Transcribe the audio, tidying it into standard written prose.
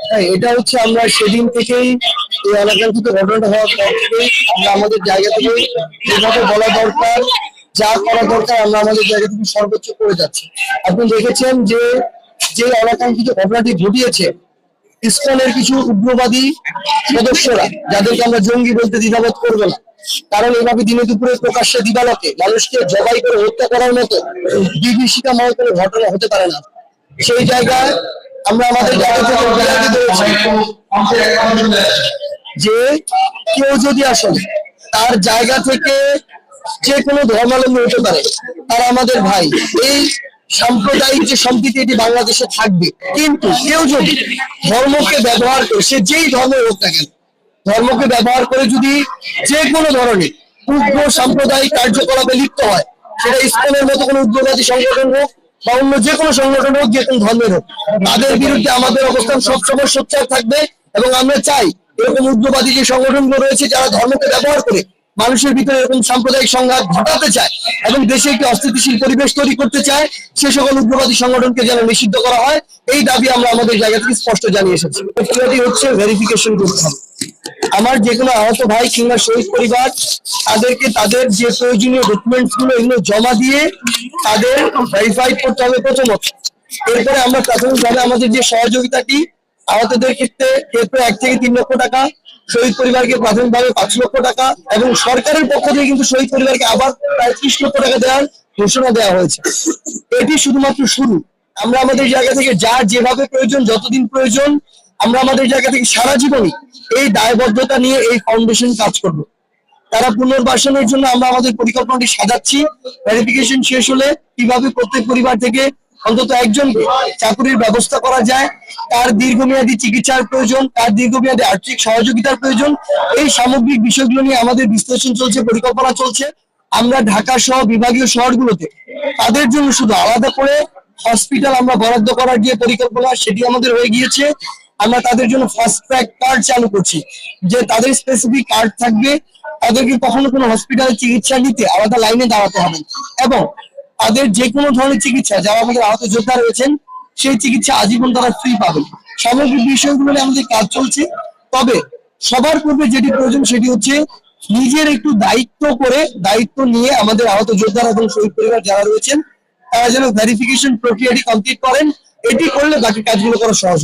হ্যাঁ, এটা হচ্ছে আমরা সেদিন থেকেই এই অনাকাঙ্ক্ষিত ঘটনাটা হওয়ার পর থেকেই আমরা আমাদের জায়গা থেকে যেভাবে বলা দরকার, যা করা দরকার আমরা আমাদের জায়গা থেকে সর্বোচ্চ করে যাচ্ছি। আপনি দেখেছেন যে যে অনাকাঙ্ক্ষিত ঘটনাটি ঘটিয়েছে, ইসকনের কিছু উগ্রবাদী সদস্যরা, যাদেরকে আমরা জঙ্গি বলতে দ্বিধাবোধ করবো না, কারণ এভাবে দিনে দুপুরে প্রকাশ্যে দিবালোকে মানুষকে জবাই করে হত্যা করার মতো বিভীষিকাময় কোনো ঘটনা হতে পারে না। সেই জায়গায় আমরা আমাদের জায়গা থেকে অভিযোগ করেছি যে কেউ যদি আসলে তার জায়গা থেকে যে কোনো ধর্মাবলম্বী হতে পারে, তারা আমাদের ভাই। এই সাম্প্রদায়িক যে সম্প্রীতি এটি বাংলাদেশে থাকবে, কিন্তু কেউ যদি ধর্মকে ব্যবহার করে, সে যেই ধর্মের হোক না কেন, ধর্মকে ব্যবহার করে যদি যে কোনো ধরনের উগ্র সাম্প্রদায়িক কার্যকলাপে লিপ্ত হয়, সেটা ইসকনের মতো কোনো উগ্রবাদী সংগঠন হোক বা অন্য যে কোনো সংগঠন হোক, যে কোনো ধর্মের হোক, তাদের বিরুদ্ধে আমাদের অবস্থান সবসময় সোচ্চার থাকবে। এবং আমরা চাই এরকম উগ্রবাদী যে সংগঠনগুলো রয়েছে, যারা ধর্মকে ব্যবহার করে মানুষের ভিতরে এরকম সাম্প্রদায়িক সংঘাত ঘটাতে চায় এবং দেশে একটি অস্থিতিশীল পরিবেশ তৈরি করতে চায়, সে সকল উগ্রবাদী সংগঠনকে যেন নিষিদ্ধ করা হয়, এই দাবি আমরা আমাদের জায়গা থেকে স্পষ্ট জানিয়ে এসেছি। হচ্ছে ভেরিফিকেশন করতে হবে। আমার যে কোনো আহত ভাই কিংবা শহীদ পরিবার, তাদেরকে তাদের যে প্রয়োজনীয় ডকুমেন্টস গুলো এগুলো জমা দিয়ে তাদের ভেরিফাই করতে হবে প্রথমত। এরপরে আমরা প্রাথমিকভাবে আমাদের যে সহযোগিতাটি আহতদের ক্ষেত্রে 1 থেকে 3 লক্ষ টাকা, শহীদ পরিবারকে প্রাথমিকভাবে 5 লক্ষ টাকা, এবং সরকারের পক্ষ থেকে কিন্তু শহীদ পরিবারকে আবার প্রায় 30 লক্ষ টাকা দেওয়ার ঘোষণা দেওয়া হয়েছে। এটি শুধুমাত্র শুরু। আমরা আমাদের জায়গা থেকে যার যেভাবে প্রয়োজন, যতদিন প্রয়োজন, আমরা আমাদের জায়গা থেকে সারা জীবনই এই দায়বদ্ধতা নিয়ে এই ফাউন্ডেশন কাজ করব। তারা পুনর্বাসনের জন্য আমরা আমাদের পরিকল্পনাটি সাজাচ্ছি। ভেরিফিকেশন শেষ হলে কিভাবে প্রত্যেক পরিবার থেকে অন্তত একজনকে চাকরির ব্যবস্থা করা যায়, তার দীর্ঘমেয়াদী চিকিৎসার প্রয়োজন, তার দীর্ঘমেয়াদী আর্থিক সহযোগিতার প্রয়োজন, এই সামগ্রিক বিষয়গুলো নিয়ে আমাদের বিশ্লেষণ চলছে, পরিকল্পনা চলছে। আমরা ঢাকা সহ বিভাগীয় শহরগুলোতে তাদের জন্য শুধু আলাদা করে হসপিটাল আমরা বরাদ্দ করার যে পরিকল্পনা, সেটি আমাদের হয়ে গিয়েছে। আমরা তাদের জন্য ফাস্ট ট্র্যাক কার্ড চালু করছি, যে তাদের স্পেসিফিক কার্ড থাকবে, তাদেরকে কখনো কোনো হসপিটালে চিকিৎসা নিতে আলাদা লাইনে দাঁড়াতে হবে, এবং তাদের যে কোনো ধরনের চিকিৎসা, যারা আমাদের আহত যোদ্ধা রয়েছেন, সেই চিকিৎসা আজীবন তারা ফ্রি পাবেন। সামগ্রিক বিষয়গুলো নিয়ে আমাদের কাজ চলছে। তবে সবার পূর্বে যেটি প্রয়োজন সেটি হচ্ছে নিজের একটু দায়িত্ব নিয়ে আমাদের আহত যোদ্ধারা এবং শহীদ পরিবার যারা রয়েছেন, তারা যেন ভেরিফিকেশন প্রক্রিয়াটি কমপ্লিট করেন। এটি করলে বাকি কাজগুলো করা সহজ।